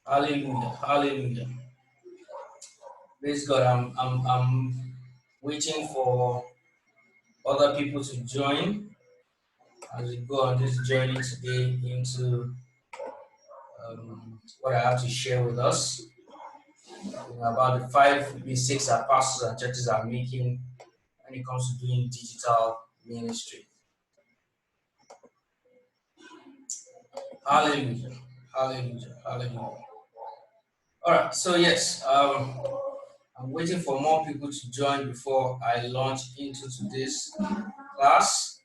Hallelujah. Hallelujah. Praise God. I'm waiting for other people to join as we go on this journey today into what I have to share with us about the 5 mistakes that pastors and churches are making when it comes to doing digital ministry. Hallelujah. Hallelujah. Hallelujah. All right. So yes, I'm waiting for more people to join before I launch into today's class.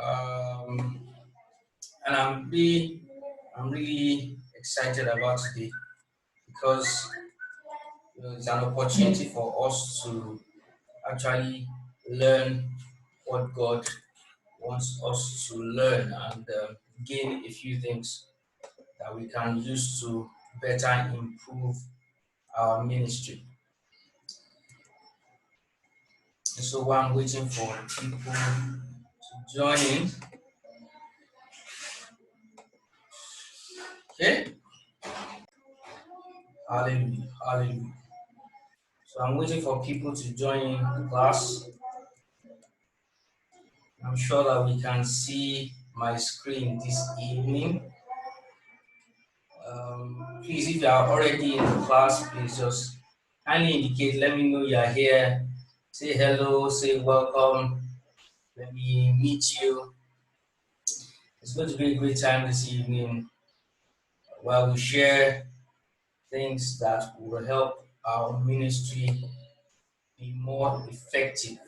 Um, and I'm really excited about today because it's an opportunity for us to actually learn what God wants us to learn and gain a few things that we can use to better improve our ministry. And so while I'm waiting for people to join in, okay? Hallelujah, hallelujah. So I'm waiting for people to join in the class. I'm sure that we can see my screen this evening. Please, if you are already in the class, please just kindly indicate, let me know you are here. Say hello, say welcome. Let me meet you. It's going to be a great time this evening while we share things that will help our ministry be more effective.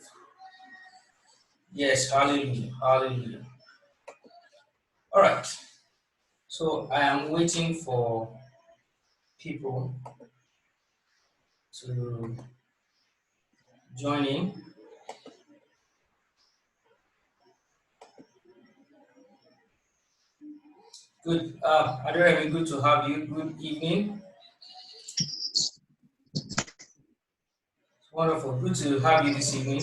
Yes, hallelujah, hallelujah. All right, so I am waiting for people to join in. Good, Adorable, good to have you. Good evening. Wonderful, good to have you this evening.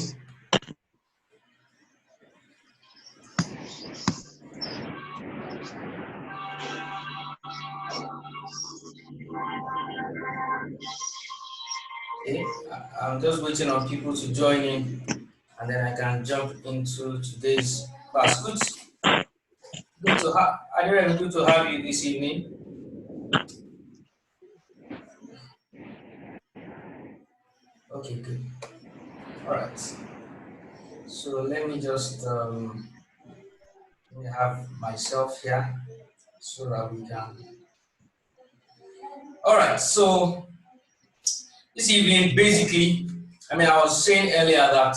Okay, I'm just waiting on people to join in, and then I can jump into today's class. Good to have Adorable, good to have you this evening. Okay, good. All right. So let me just let me have myself here so that we can. All right. So this evening, basically, I was saying earlier that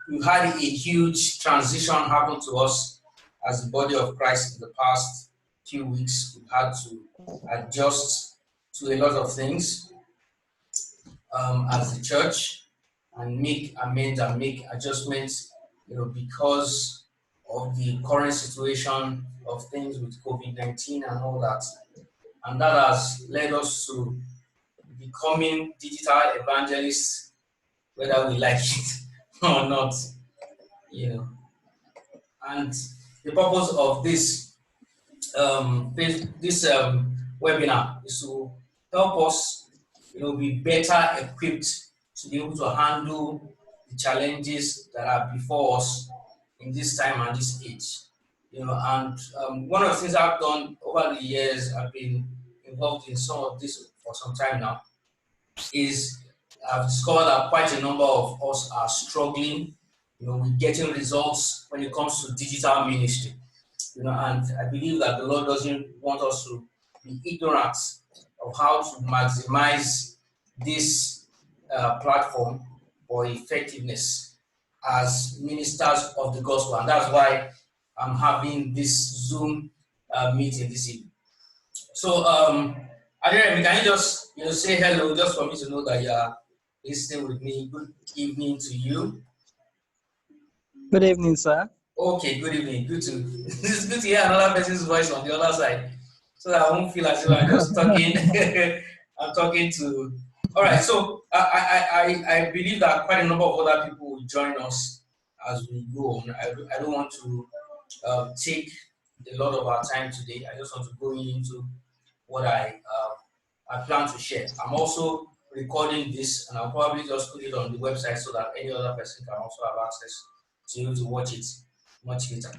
we've had a huge transition happen to us as the body of Christ in the past few weeks. We've had to adjust to a lot of things as the church and make amends and make adjustments, because of the current situation of things with COVID-19 and all that. And that has led us to becoming digital evangelists, whether we like it or not, you know. And the purpose of this webinar is to help us, be better equipped to be able to handle the challenges that are before us in this time and this age. And one of the things I've done over the years, I've been involved in some of this for some time now, is I've discovered that quite a number of us are struggling, with getting results when it comes to digital ministry. And I believe that the Lord doesn't want us to be ignorant of how to maximize this platform for effectiveness as ministers of the gospel. And that's why I'm having this Zoom meeting this evening. So, Adrian, can you just say hello just for me to know that you are listening with me? Good evening to you. Good evening, sir. Okay, good evening. It's good to hear another person's voice on the other side, so that I won't feel as if I'm just talking. I'm talking to. All right, so I believe that quite a number of other people will join us as we go on. I don't want to take a lot of our time today. I just want to go into what I plan to share. I'm also recording this, and I'll probably just put it on the website so that any other person can also have access to be able to watch it much later.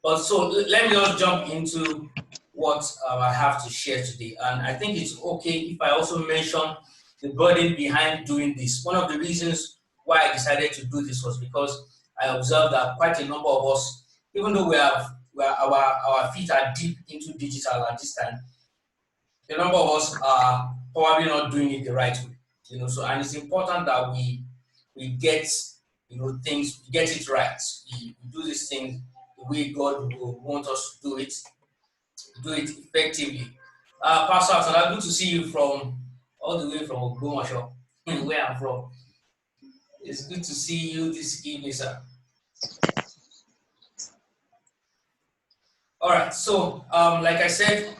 But so let me just jump into what I have to share today. And I think it's okay if I also mention the burden behind doing this. One of the reasons why I decided to do this was because I observed that quite a number of us, even though our feet are deep into digital at this time, a number of us are probably not doing it the right way. So and it's important that we get things, we get it right. We do these things the way God will want us to do it effectively. Pastor Atala, good to see you from all the way from Ogbomoso, where I'm from. It's good to see you this evening, sir. All right, so like I said,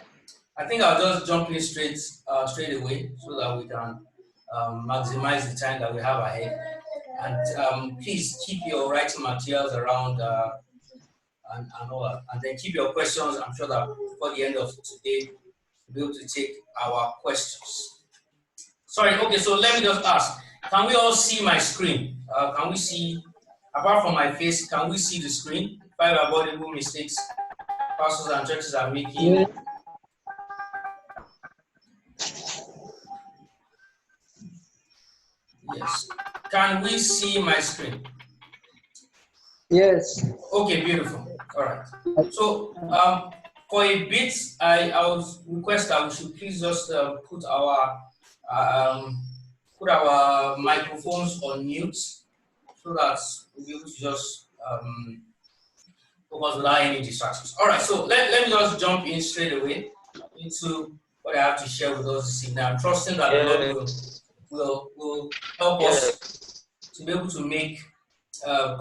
I think I'll just jump in straight away so that we can maximize the time that we have ahead. And please keep your writing materials around and all that. And then keep your questions. I'm sure that before the end of today, we'll be able to take our questions. Sorry, okay, so let me just ask. Can we all see my screen? Can we see, apart from my face, can we see the screen? If I have avoidable mistakes pastors and churches are making. Yeah. Yes. Can we see my screen? Yes. Okay, beautiful. All right. So for a bit, I would request that we should please just put our microphones on mute so that we'll be able to just focus without any distractions. All right. So let me just jump in straight away into what I have to share with us this evening. I'm trusting that the Lord will help us to be able to make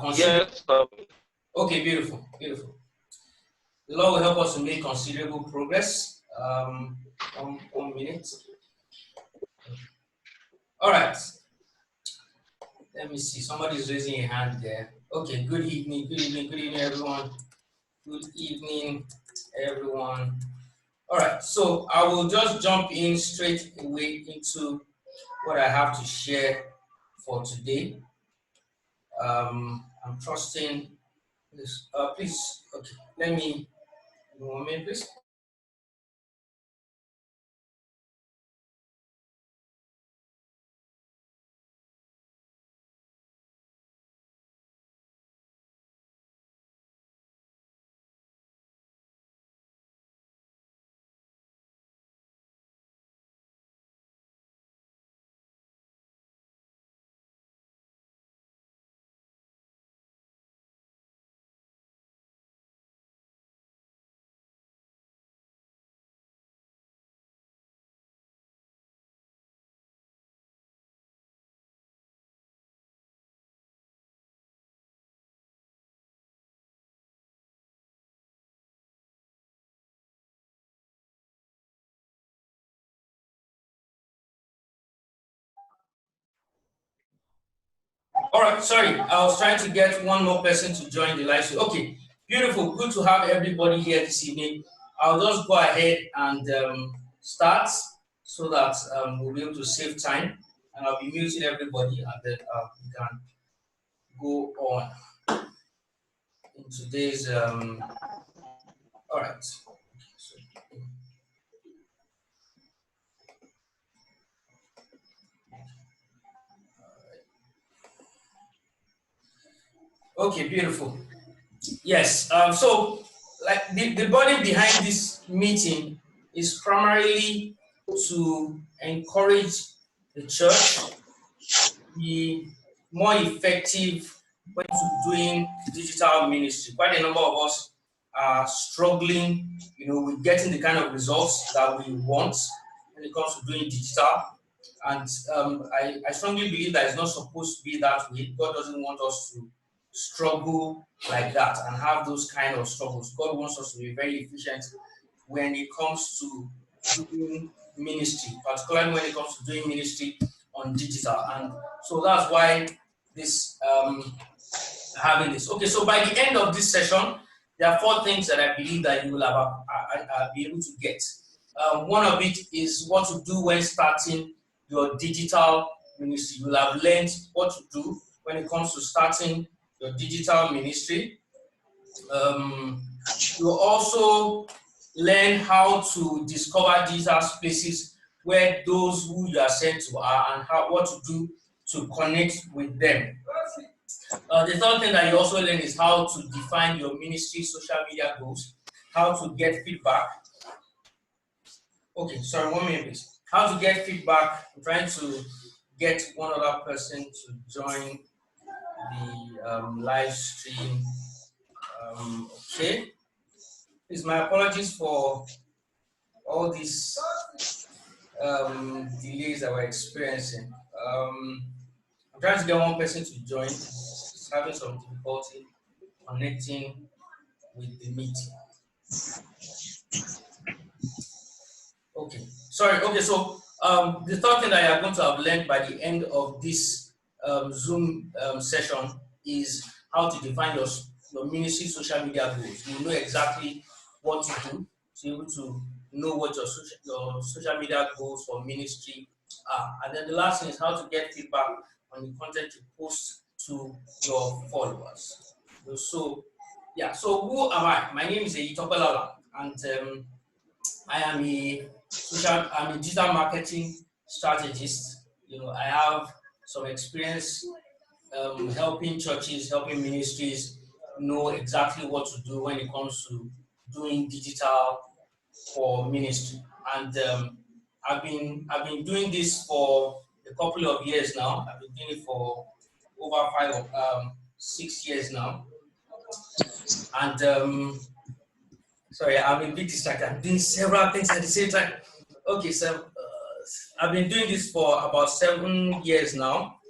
considerable. Okay, beautiful. The Lord will help us to make considerable progress. 1 minute. All right. Let me see. Somebody's raising a hand there. Okay. Good evening, everyone. Good evening, everyone. All right. So I will just jump in straight away into what I have to share for today. I'm trusting this. Please. Okay. Let me. 1 minute, please. All right, sorry, I was trying to get one more person to join the live stream. Okay, beautiful. Good to have everybody here this evening. I'll just go ahead and start so that we'll be able to save time. And I'll be muting everybody, and then we can go on in today's. All right. Okay, beautiful. Yes. So, like the body behind this meeting is primarily to encourage the church to be more effective when doing digital ministry. Quite a number of us are struggling, with getting the kind of results that we want when it comes to doing digital. And I strongly believe that it's not supposed to be that way. God doesn't want us to struggle like that and have those kind of struggles. God wants us to be very efficient when it comes to doing ministry, particularly when it comes to doing ministry on digital. And so that's why this having this. Okay, so by the end of this session, there are four things that I believe that you will be able to get. One of it is what to do when starting your digital ministry. You will have learned what to do when it comes to starting your digital ministry. You will also learn how to discover digital spaces where those who you are sent to are, and what to do to connect with them. The third thing that you also learn is how to define your ministry social media goals, how to get feedback. Okay, sorry, 1 minute, please. How to get feedback. I'm trying to get one other person to join the live stream. Okay. Please, my apologies for all these delays that we're experiencing. I'm trying to get one person to join. It's having some difficulty connecting with the meeting. Okay, sorry. Okay, so the third thing that you are going to have learned by the end of this Zoom session is how to define your ministry social media goals. You know exactly what to do to be able to know what your social media goals for ministry are. And then the last thing is how to get feedback on the content you post to your followers. So, yeah. So who am I? My name is Eyitopelala, and I'm a digital marketing strategist. I have some experience helping churches, helping ministries know exactly what to do when it comes to doing digital for ministry. And I've been doing this for a couple of years now. I've been doing it for over 6 years now. And sorry, I'm a bit distracted. I'm doing several things at the same time. Okay, so I've been doing this for about 7 years now.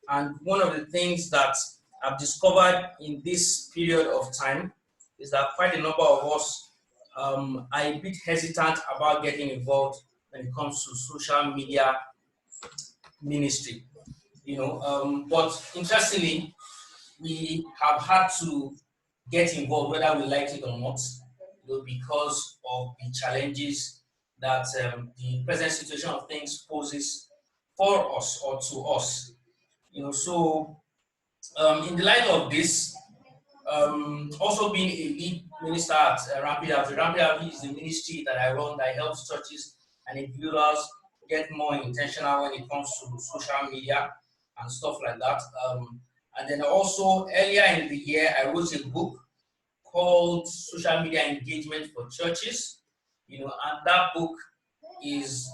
And one of the things that I've discovered in this period of time is that quite a number of us are a bit hesitant about getting involved when it comes to social media ministry. But interestingly, we have had to get involved whether we like it or not, because of the challenges that the present situation of things poses for us or to us. So in the light of this, also being a lead minister at Rapid Outreach. Rapid Outreach is the ministry that I run that helps churches and individuals get more intentional when it comes to social media and stuff like that. And then also earlier in the year, I wrote a book called Social Media Engagement for Churches. And that book is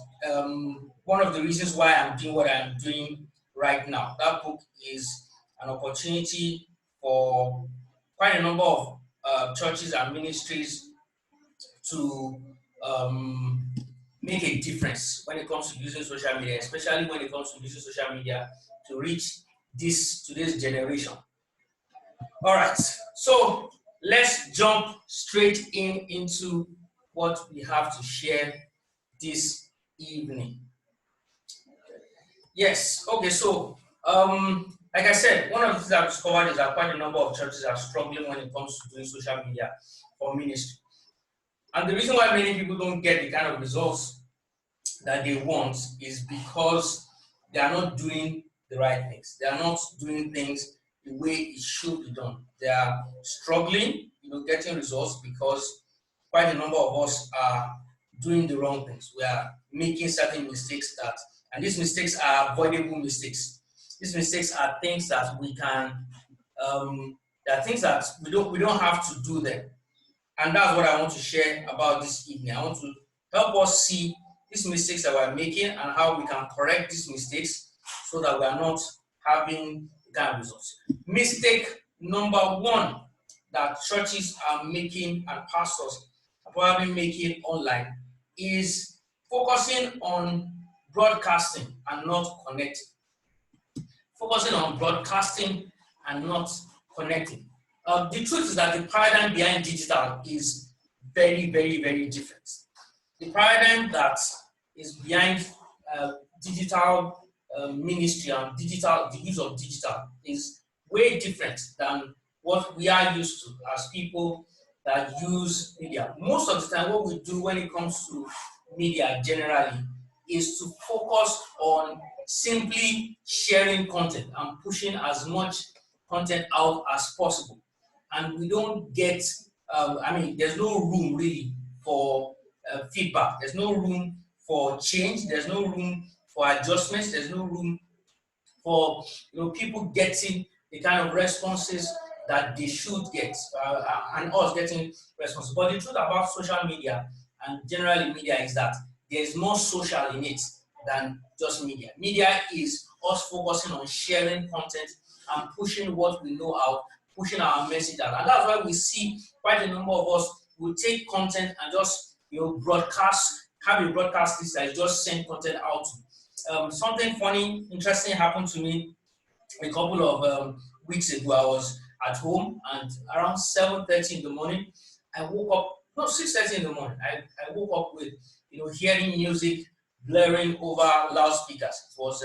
one of the reasons why I'm doing what I'm doing right now. That book is an opportunity for quite a number of churches and ministries to make a difference when it comes to using social media, especially when it comes to using social media to reach today's generation. All right, so let's jump straight into what we have to share this evening. Yes, okay, so like I said, one of the things I've discovered is that quite a number of churches are struggling when it comes to doing social media for ministry. And the reason why many people don't get the kind of results that they want is because they are not doing the right things. They are not doing things the way it should be done. They are struggling, getting results because quite a number of us are doing the wrong things. We are making certain mistakes and these mistakes are avoidable mistakes. These mistakes are things that we can, there are things that we don't have to do them. And that's what I want to share about this evening. I want to help us see these mistakes that we're making and how we can correct these mistakes so that we are not having the kind of results. Mistake number one that churches are making and pastors are probably making online is focusing on broadcasting and not connecting. Focusing on broadcasting and not connecting. The truth is that the paradigm behind digital is very, very, very different. The paradigm that is behind digital ministry and the use of digital is way different than what we are used to as people that use media. Most of the time, what we do when it comes to media generally is to focus on simply sharing content and pushing as much content out as possible. And we don't get, there's no room really for feedback. There's no room for change. There's no room for adjustments. There's no room for people getting the kind of responses that they should get, and us getting responses. But the truth about social media and generally media is that there is more social in it than just media. Media is us focusing on sharing content and pushing what we know out, pushing our message out. And that's why we see quite a number of us will take content and just broadcast, have a broadcast list that is just send content out. Something funny, interesting happened to me a couple of weeks ago. I was at home and around 7:30 in the morning, I woke up, no, 6:30 in the morning, I woke up with, hearing music blaring over loudspeakers. It was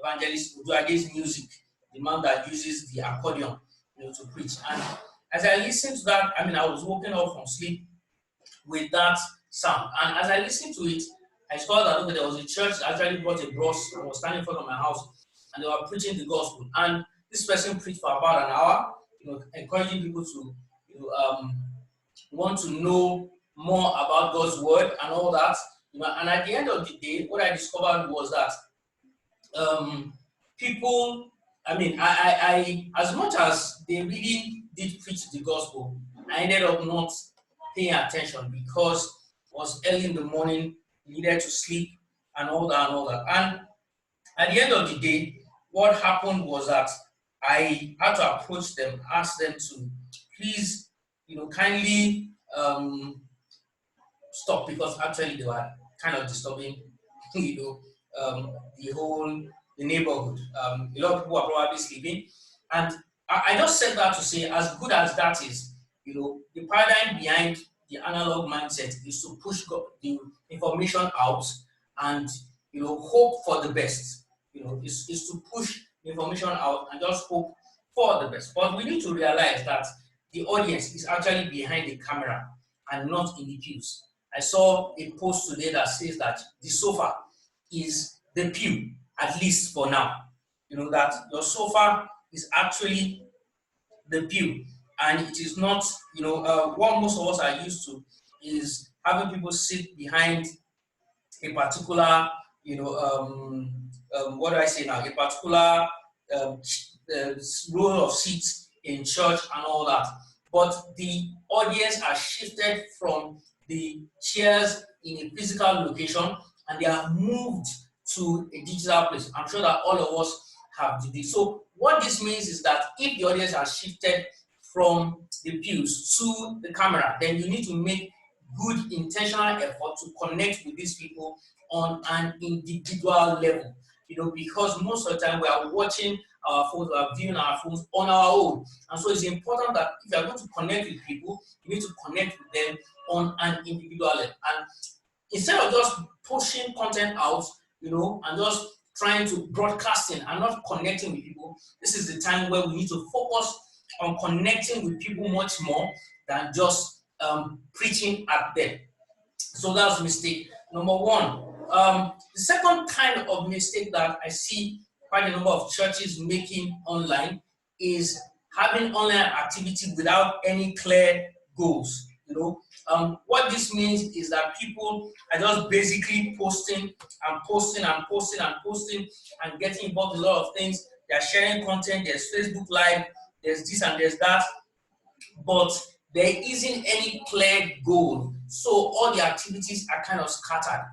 Evangelist Uduage's music, the man that uses the accordion, to preach. And as I listened to that, I was woken up from sleep with that sound. And as I listened to it, I saw that there was a church that actually brought a bus and was standing in front of my house, and they were preaching the gospel. And this person preached for about an hour, encouraging people to want to know more about God's word and all that. And at the end of the day, what I discovered was that people, I as much as they really did preach the gospel, I ended up not paying attention because it was early in the morning, needed to sleep and all that and all that. And at the end of the day, what happened was that I had to approach them, ask them to please, kindly stop, because actually they were kind of disturbing, the neighborhood. A lot of people are probably sleeping, and I just said that to say, as good as that is, the paradigm behind the analog mindset is to push the information out and hope for the best. Is to push the information out and just hope for the best. But we need to realize that the audience is actually behind the camera and not in the pews. I saw a post today that says that the sofa is the pew, at least for now. That your sofa is actually the pew, and it is not, what most of us are used to is having people sit behind a particular, what do I say now, a particular um, uh, row of seats in church and all that. But the audience has shifted from the chairs in a physical location and they have moved to a digital place. I'm sure that all of us have did this. So what this means is that if the audience has shifted from the pews to the camera, then you need to make good intentional effort to connect with these people on an individual level. Because most of the time we are watching our phones, we are viewing our phones on our own. And so it's important that if you are going to connect with people, you need to connect with them on an individual level. And instead of just pushing content out, and just trying to broadcasting and not connecting with people, this is the time where we need to focus on connecting with people much more than just preaching at them. So that's mistake number one. The second kind of mistake that I see quite a number of churches making online is having online activity without any clear goals. What this means is that people are just basically posting and posting and posting and posting and getting involved in a lot of things. They're sharing content, there's Facebook Live, there's this and there's that, but there isn't any clear goal. So all the activities are kind of scattered,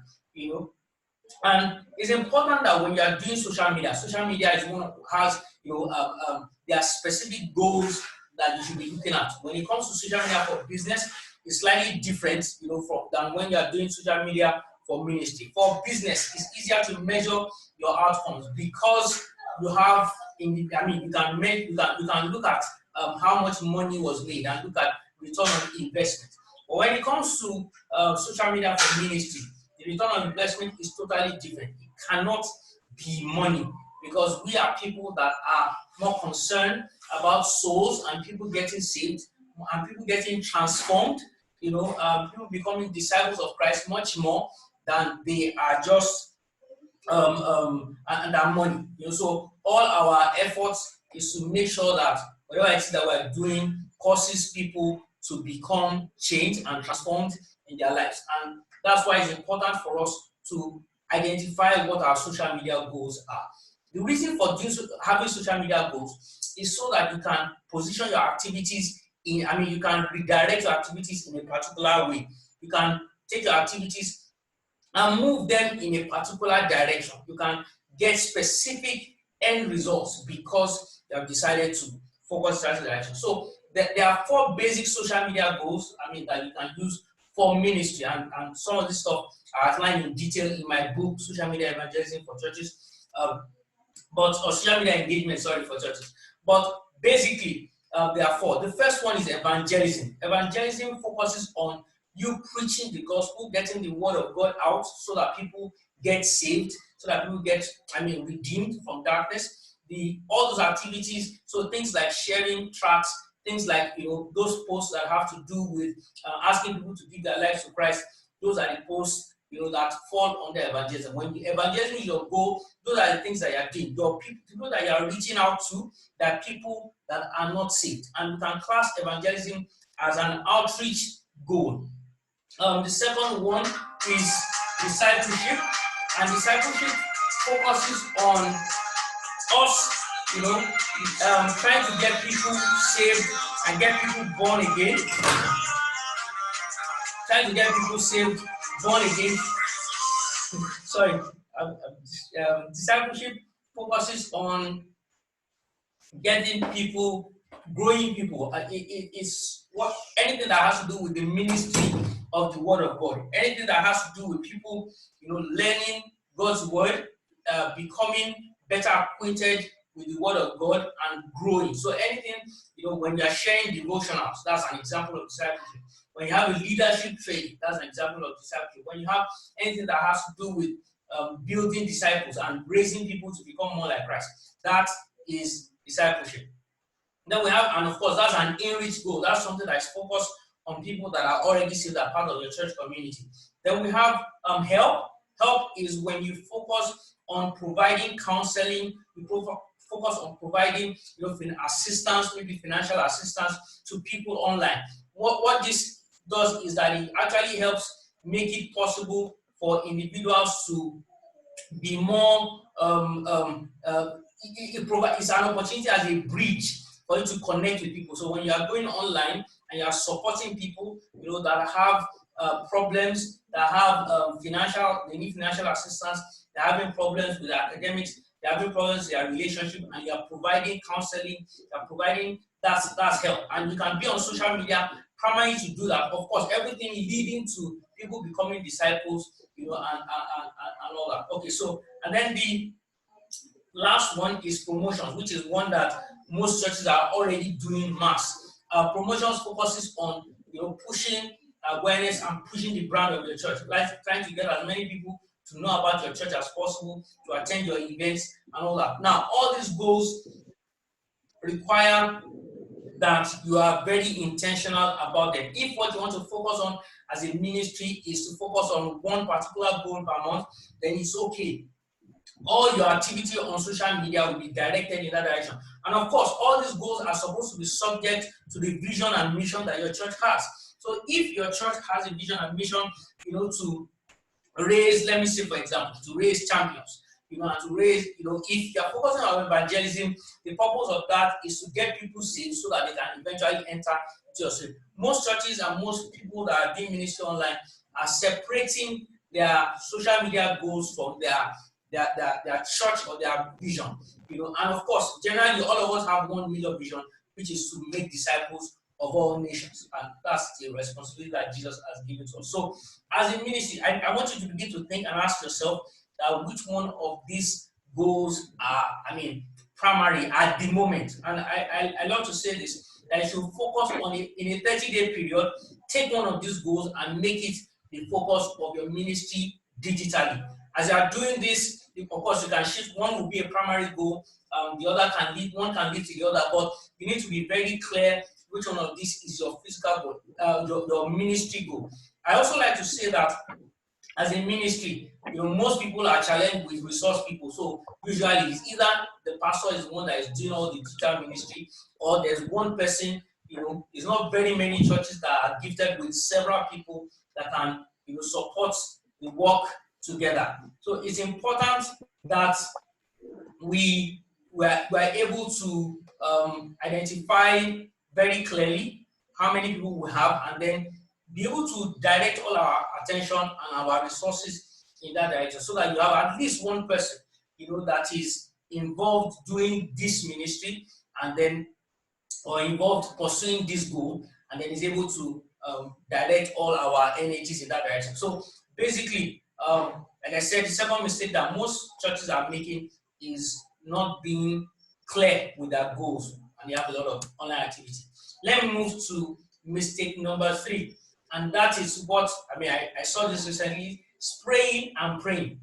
And it's important that when you are doing social media is one has there are specific goals that you should be looking at. When it comes to social media for business, it's slightly different, than when you are doing social media for ministry. For business, it's easier to measure your outcomes because you have you can look at how much money was made and look at return on investment. But when it comes to social media for ministry, the return on investment is totally different. It cannot be money because we are people that are more concerned about souls and people getting saved and people getting transformed, people becoming disciples of Christ much more than they are just and our money. So all our efforts is to make sure that whatever it is that we're doing causes people to become changed and transformed in their lives. And that's why it's important for us to identify what our social media goals are. The reason for having social media goals is so that you can position your activities you can redirect your activities in a particular way. You can take your activities and move them in a particular direction. You can get specific end results because you have decided to focus that direction. So there are 4 basic social media goals, that you can use for ministry, and some of this stuff are outlined in detail in my book, Social Media Evangelism for Churches, or social media engagement, for churches. But basically, there are 4. The first one is evangelism. Evangelism focuses on you preaching the gospel, getting the word of God out so that people get saved, so that people get, redeemed from darkness. All those activities, so things like sharing tracts, things like, those posts that have to do with asking people to give their lives to Christ, those are the posts, that fall under evangelism. When the evangelism is your goal, those are the things that you are doing. Your people that you are reaching out to, that people that are not saved. And you can class evangelism as an outreach goal. The second one is discipleship, and discipleship focuses on us, trying to get people saved and get people born again. Trying to get people saved, born again. Sorry, discipleship focuses on getting people, growing people. It's anything that has to do with the ministry of the Word of God. Anything that has to do with people, learning God's Word, becoming better acquainted with the Word of God and growing. So anything, when you are sharing devotionals, that's an example of discipleship. When you have a leadership training, that's an example of discipleship. When you have anything that has to do with building disciples and raising people to become more like Christ, that is discipleship. Then we have, and of course, that's an in-reach goal. That's something that is focused on people that are already saved, that are part of your church community. Then we have help. Help is when you focus on providing counseling, you focus on providing assistance, maybe financial assistance to people online. What this does is that it actually helps make it possible for individuals to be more it's an opportunity as a bridge for you to connect with people. So when you are going online and you are supporting people, that have problems, that have they need financial assistance, they're having problems with their academics, they're having problems with their relationship, and you are providing counseling, you're providing that's help. And you can be on social media primarily to do that. Of course, everything leading to people becoming disciples, and all that. Okay, so, and then the last one is promotions, which is one that most churches are already doing mass. Promotions focuses on pushing awareness and pushing the brand of your church, like trying to get as many people to know about your church as possible, to attend your events and all that. Now, all these goals require that you are very intentional about them. If what you want to focus on as a ministry is to focus on one particular goal per month, then it's okay. All your activity on social media will be directed in that direction. And of course, all these goals are supposed to be subject to the vision and mission that your church has. So if your church has a vision and mission, to raise, let me say, for example, to raise champions, and to raise, if you're focusing on evangelism, the purpose of that is to get people saved so that they can eventually enter into your church. Most churches and most people that are doing ministry online are separating their social media goals from their church or their vision, and of course, generally, all of us have one major vision, which is to make disciples of all nations, and that's the responsibility that Jesus has given to us. So, as a ministry, I want you to begin to think and ask yourself which one of these goals are, primary at the moment. And I love to say this, that you should focus on it in a 30-day period. Take one of these goals and make it the focus of your ministry digitally. As you are doing this, of course, you can shift. One will be a primary goal. The other one can lead to the other. But you need to be very clear which one of these is your physical goal, your ministry goal. I also like to say that as a ministry, most people are challenged with resource people. So usually it's either the pastor is the one that is doing all the digital ministry, or there's one person. It's not very many churches that are gifted with several people that can, support the work together. So it's important that we're able to identify very clearly how many people we have, and then be able to direct all our attention and our resources in that direction, so that you have at least one person that is involved doing this ministry, and then or involved pursuing this goal, and then is able to direct all our energies in that direction. So basically, like I said, the second mistake that most churches are making is not being clear with their goals, and they have a lot of online activity. Let me move to mistake number 3, and that is what I saw this recently: spraying and praying.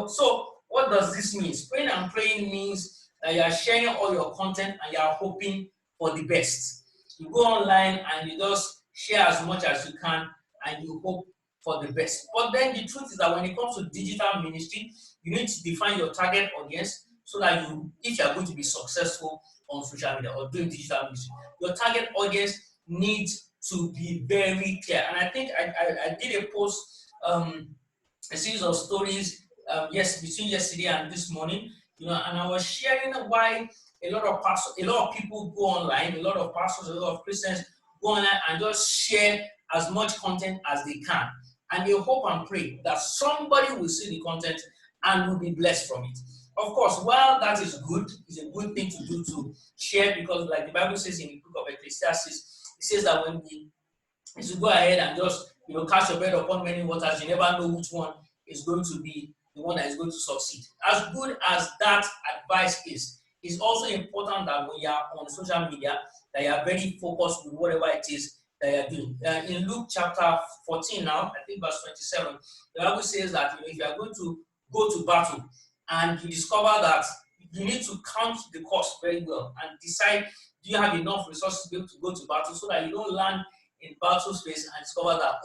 So what does this mean? Spraying and praying means that you are sharing all your content and you are hoping for the best. You go online and you just share as much as you can and you hope for the best. But then the truth is that when it comes to digital ministry, you need to define your target audience, so that if you are going to be successful on social media or doing digital ministry, your target audience needs to be very clear. And I think I did a post, a series of stories, between yesterday and this morning, and I was sharing why a lot of pastors, a lot of people go online, a lot of pastors, a lot of Christians go online and just share as much content as they can. And they hope and pray that somebody will see the content and will be blessed from it. Of course, while that is good, it's a good thing to do, to share, because like the Bible says in the book of Ecclesiastes, it says that when we go ahead and just cast your bread upon many waters, you never know which one is going to be the one that is going to succeed. As good as that advice is, it's also important that when you are on social media, that you are very focused with whatever it is that you are doing. In Luke chapter 14 now, I think verse 27, the Bible says that if you are going to go to battle and you discover that you need to count the cost very well and decide, do you have enough resources to be able to go to battle, so that you don't land in battle space and discover that,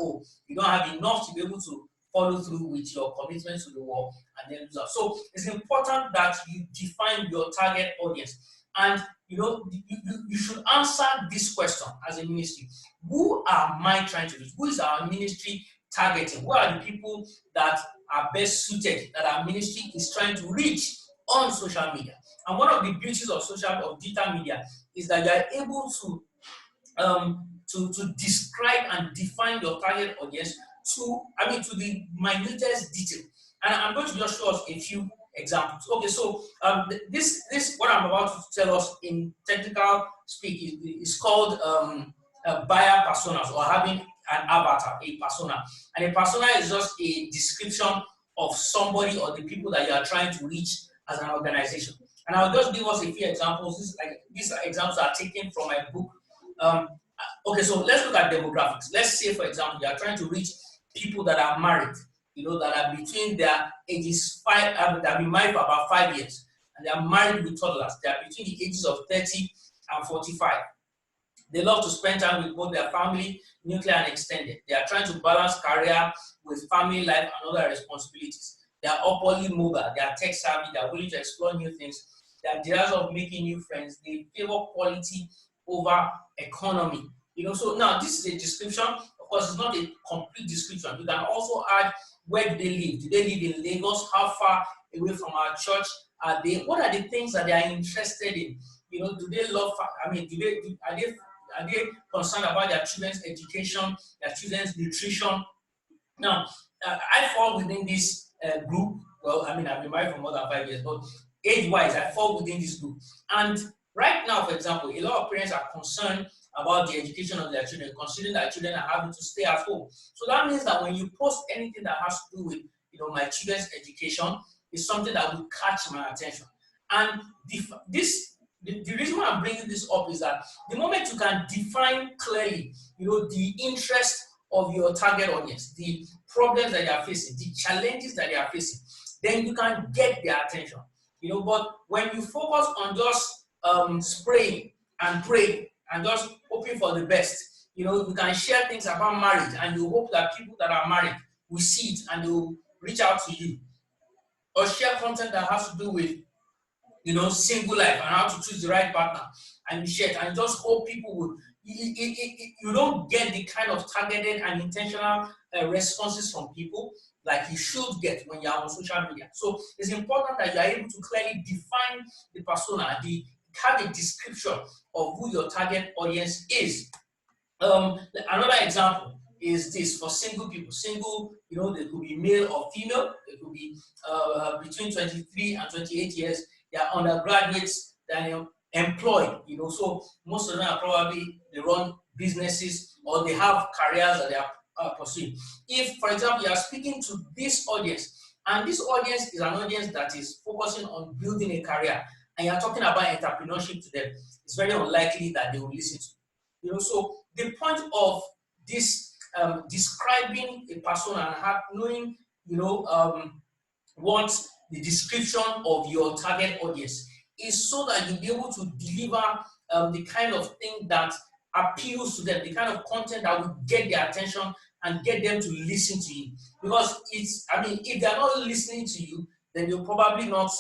you don't have enough to be able to follow through with your commitment to the war, and then lose out. So it's important that you define your target audience. And you should answer this question as a ministry: who am I trying to reach? Who is our ministry targeting? Who are the people that are best suited, that our ministry is trying to reach on social media? And one of the beauties of digital media is that you are able to describe and define your target audience to the minutest detail. And I'm going to just show us a few examples. Okay, so this what I'm about to tell us in technical speak is called buyer personas, or having an avatar, a persona. And a persona is just a description of somebody or the people that you are trying to reach as an organization. And I'll just give us a few examples. These examples are taken from my book. Okay, so let's look at demographics. Let's say, for example, you are trying to reach people that are married, that are between their ages that have been married for about 5 years, and they are married with toddlers. They are between the ages of 30 and 45. They love to spend time with both their family, nuclear and extended. They are trying to balance career with family life and other responsibilities. They are upwardly mobile. They are tech savvy. They are willing to explore new things. They are desirous of making new friends. They favor quality over economy. So now this is a description. Of course, it's not a complete description. You can also add, where do they live? Do they live in Lagos? How far away from our church are they? What are the things that they are interested in? Do they love? Are they concerned about their children's education, their children's nutrition? Now, I fall within this group. Well, I've been married for more than 5 years, but age-wise, I fall within this group. And right now, for example, a lot of parents are concerned about the education of their children, considering that children are having to stay at home. So that means that when you post anything that has to do with, my children's education, is something that will catch my attention. And the reason why I'm bringing this up is that the moment you can define clearly, the interest of your target audience, the problems that they are facing, the challenges that they are facing, then you can get their attention. But when you focus on just spraying and praying and just hoping for the best. You can share things about marriage, and you hope that people that are married will see it and they will reach out to you, or share content that has to do with single life and how to choose the right partner, and you share it and just hope people would. You don't get the kind of targeted and intentional responses from people like you should get when you're on social media. So it's important that you are able to clearly define the persona, have a description of who your target audience is. Another example is this for single people. Single, they could be male or female. They could be between 23 and 28 years. They are undergraduates. They are employed. So most of them are probably they run businesses or they have careers that they are pursuing. If, for example, you are speaking to this audience, and this audience is an audience that is focusing on building a career, and you are talking about entrepreneurship to them, it's very unlikely that they will listen to you. So the point of this describing a persona and knowing, what the description of your target audience is, so that you'll be able to deliver the kind of thing that appeals to them, the kind of content that will get their attention and get them to listen to you. Because if they're not listening to you, then they'll probably not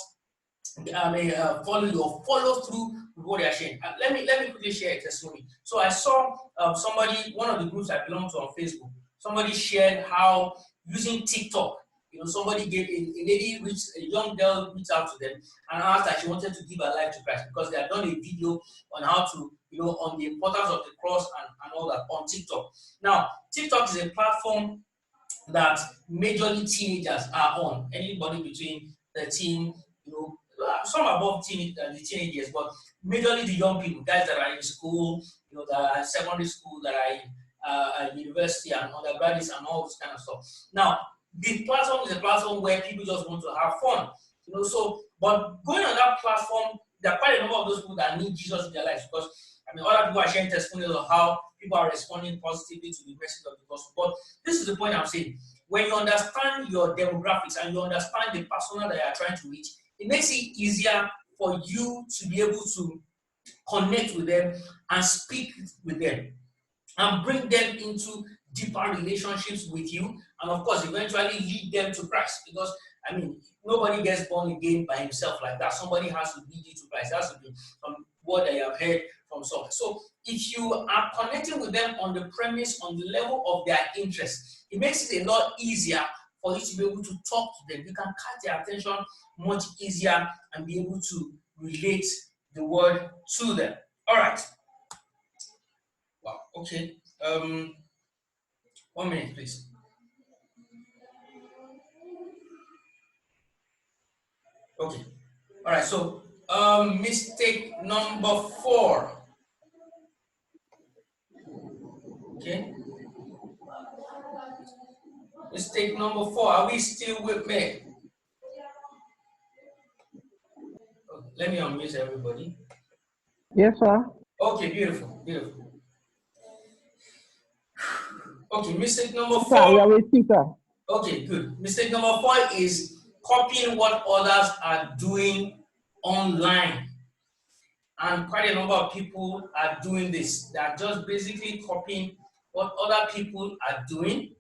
follow you or follow through with what they are sharing. Let me quickly share a testimony. So I saw somebody, one of the groups I belong to on Facebook, somebody shared how using TikTok, somebody gave a lady, a young girl reached out to them and asked that she wanted to give her life to Christ because they had done a video on how to, on the importance of the cross and all that on TikTok. Now, TikTok is a platform that majorly teenagers are on. Anybody between 13, some above the teenagers, but majorly the young people, guys that are in school, that are in secondary school, that are in university and undergraduates and all this kind of stuff. Now, the platform is a platform where people just want to have fun, but going on that platform, there are quite a number of those people that need Jesus in their lives because other people are sharing testimonials of how people are responding positively to the message of the gospel. But this is the point I'm saying. When you understand your demographics and you understand the persona that you are trying to reach, it makes it easier for you to be able to connect with them and speak with them and bring them into deeper relationships with you, and of course eventually lead them to Christ, because nobody gets born again by himself like that. Somebody has to lead you to Christ. It has to be from what I have heard from someone. So if you are connecting with them on the premise, on the level of their interest, it makes it a lot easier for you to be able to talk to them. You can catch their attention much easier and be able to relate the word to them. All right. Wow. Okay. 1 minute, please. Okay. All right. So, mistake number 4. Okay. Mistake number 4. Are we still with me? Okay. Let me unmute everybody. Yes, sir. Okay. Beautiful. Beautiful. Okay. Mistake number 4. Sir, we are waiting, sir. Okay. Good. Mistake number 4 is copying what others are doing online. And quite a number of people are doing this. They are just basically copying what other people are doing.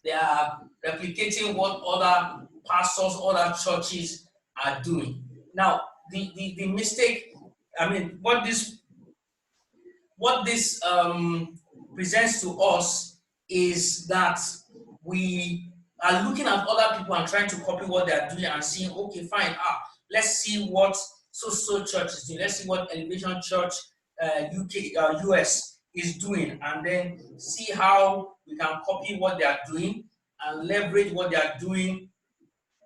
They are replicating what other pastors, other churches are doing. Now, the mistake, what this presents to us is that we are looking at other people and trying to copy what they are doing and seeing, okay, fine, let's see what so church is doing. Let's see what Elevation Church US is doing, and then see how we can copy what they are doing and leverage what they are doing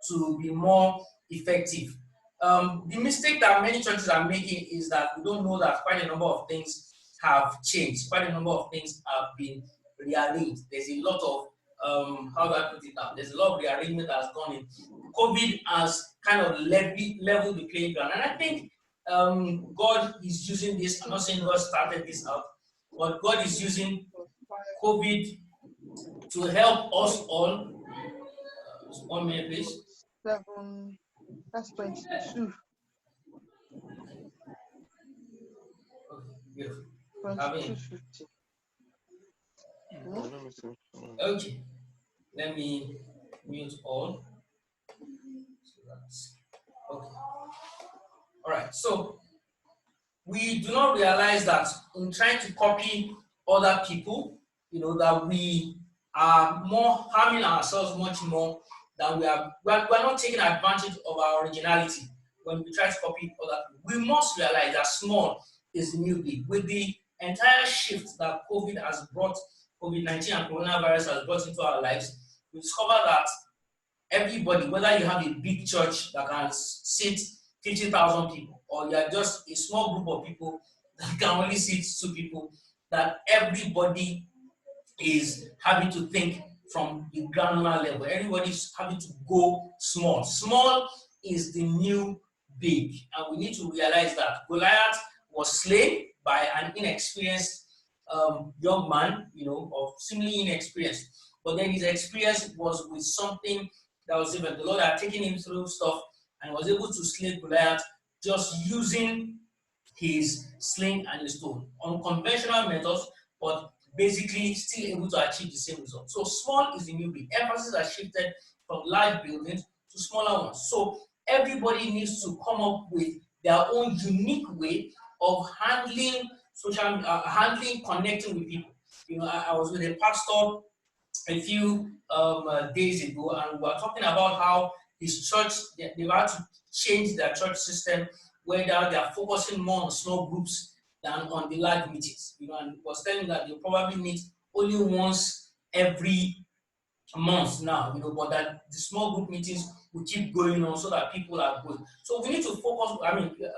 to be more effective. The mistake that many churches are making is that we don't know that quite a number of things have changed. Quite a number of things have been rearranged. There's a lot of how do I put it now? There's a lot of rearrangement that has gone in. COVID has kind of leveled the playing ground, and I think God is using this. I'm not saying God started this out, but God is using COVID to help us all. 1 minute, please. 7, that's 22. Okay, beautiful. Having 2250. Let me see. okay. Let me mute all. So that's okay. All right. So we do not realize that in trying to copy other people, that we are more harming ourselves much more than we're not taking advantage of our originality when we try to copy other people. We must realize that small is the new big. With the entire shift that COVID-19 and coronavirus has brought into our lives, we discover that everybody, whether you have a big church that can seat 50,000 people, or you are just a small group of people that can only seat 2 people, that everybody is having to think from the granular level. Everybody's having to go small. Small is the new big, and we need to realize that Goliath was slain by an inexperienced young man, of seemingly inexperienced. But then his experience was with something that was even the Lord had taken him through stuff and was able to slay Goliath just using his sling and his stone. Unconventional methods, but basically still able to achieve the same result. So small is the new big. Emphasis has shifted from large buildings to smaller ones. So everybody needs to come up with their own unique way of handling connecting with people. I was with a pastor a few days ago, and we were talking about how his church, they've had to change their church system, where they are focusing more on small groups than on the large meetings. And was telling that they probably meet only once every month now, but that the small group meetings will keep going on so that people are going. So we need to focus.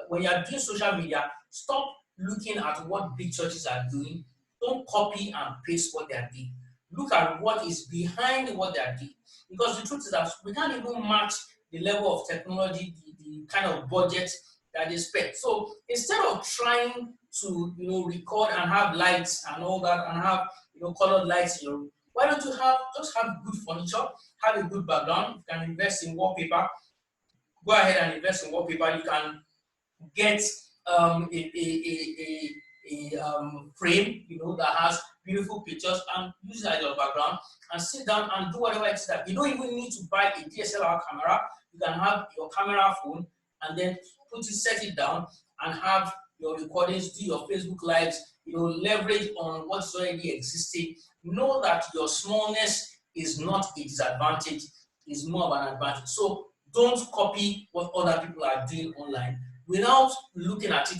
When you are doing social media, stop looking at what big churches are doing. Don't copy and paste what they are doing. Look at what is behind what they are doing. Because the truth is that we can't even match the level of technology, the kind of budget that they spend. So instead of trying to record and have lights and all that and have colored lights in your room, why don't you just have good furniture, have a good background? You can invest in wallpaper. Go ahead and invest in wallpaper. You can get a frame, that has beautiful pictures, and use it as your background, and sit down and do whatever it is that you don't even need to buy a DSLR camera. You can have your camera phone and then set it down and have your recordings, do your Facebook lives, leverage on what's already existing. Know that your smallness is not a disadvantage, it's more of an advantage. So don't copy what other people are doing online without looking at it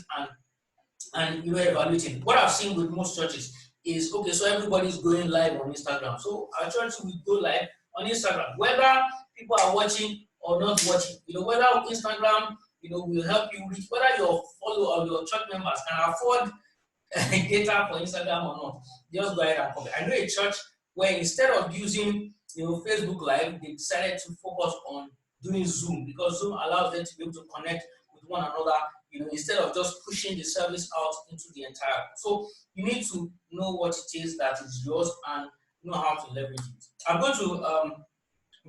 and evaluating. What I've seen with most churches is, okay, so everybody's going live on Instagram. So our church will go live on Instagram, whether people are watching or not watching. Whether Instagram, will help you reach, whether your follower or your church members can afford data for Instagram or not. Just go ahead and copy. I know a church where instead of using Facebook Live, they decided to focus on doing Zoom, because Zoom allows them to be able to connect with one another, instead of just pushing the service out into the entire. So you need to know what it is that is yours and know how to leverage it. I'm going to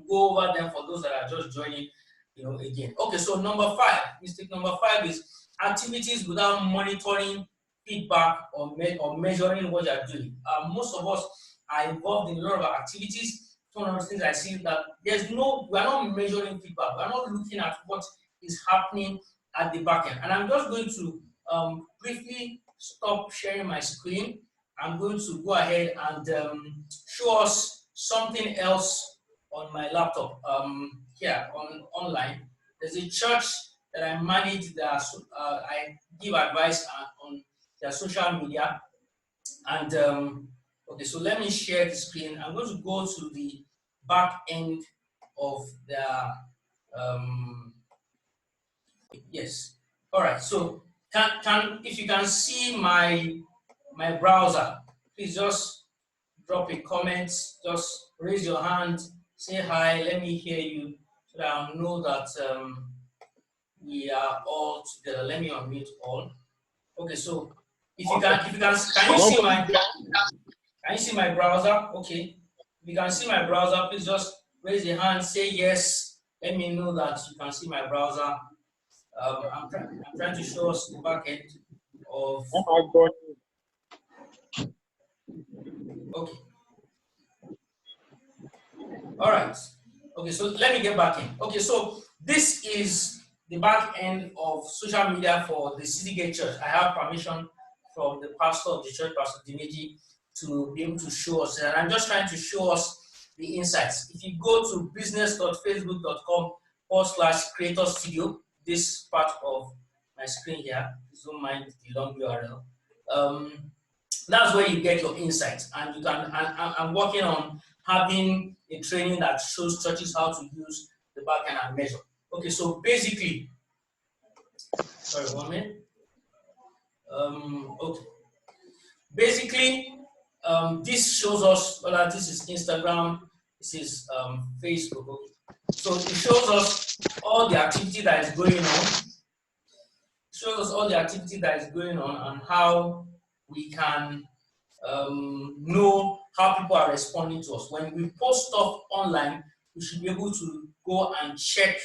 go over them for those that are just joining, again. Okay, so mistake number 5 is activities without monitoring feedback or measuring what you're doing. Most of us are involved in a lot of activities. One of the things I see that we're not measuring feedback. We're not looking at what is happening at the back end. And I'm just going to briefly stop sharing my screen. I'm going to go ahead and show us something else on my laptop. Here online, there's a church that I manage. I give advice on their social media. And okay, so let me share the screen. I'm going to go to the back end of their yes. All right. So if you can see my browser, please just drop a comment. Just raise your hand. Say hi. Let me hear you, so that I'll know that we are all together. Let me unmute all. Okay. So if you can you see my browser? Okay. If you can see my browser, please just raise your hand. Say yes. Let me know that you can see my browser. I'm trying to show us the back end of. Oh my God. Okay. All right. Okay, so let me get back in. Okay, so this is the back end of social media for the City Gate Church. I have permission from the pastor of the church, Pastor Dimeji, to be able to show us. And I'm just trying to show us the insights. If you go to business.facebook.com/creator studio, this part of my screen here, please don't mind the long URL. That's where you get your insights, and you can. I'm working on having a training that shows churches how to use the backend and measure. Okay, so basically, sorry, 1 minute. Okay, basically, this shows us whether this is Instagram, this is Facebook. Okay, so it shows us all the activity that is going on. It shows us all the activity that is going on and how we can know how people are responding to us. When we post stuff online, we should be able to go and check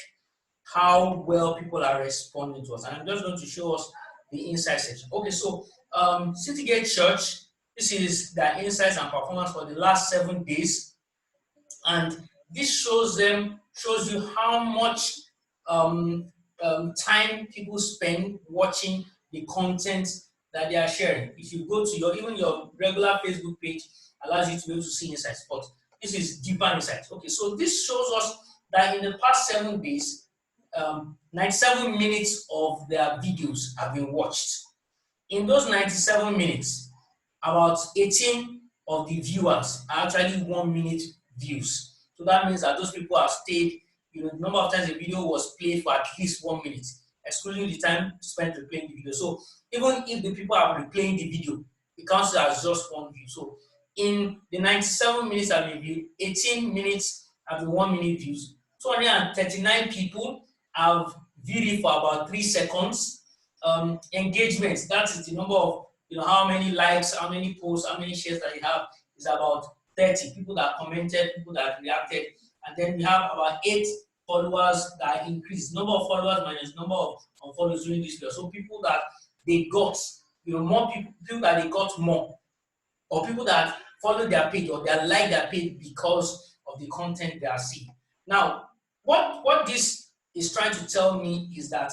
how well people are responding to us. And I'm just going to show us the insight section. Okay, so Citygate Church, this is their insights and performance for the last 7 days. And this shows you how much time people spend watching the content that they are sharing. If you go to your regular Facebook page, allows you to be able to see insights, but this is deeper insights. Okay, so this shows us that in the past 7 days, 97 minutes of their videos have been watched. In those 97 minutes, about 18 of the viewers are actually 1 minute views. So that means that those people have stayed, the number of times the video was played for at least 1 minute, excluding the time spent replaying the video. So even if the people are replaying the video, it counts as just one view. So in the 97 minutes have been viewed, 18 minutes have been 1 minute views. 239 people have viewed it for about 3 seconds. Engagement, that is the number of how many likes, how many posts, how many shares that you have, is about 30 people that commented, people that reacted, and then we have about 8 followers that increased. Number of followers minus number of followers during this video. So people that they got, more people that they got more, or people that follow their page or they like their page because of the content they are seeing. Now, what this is trying to tell me is that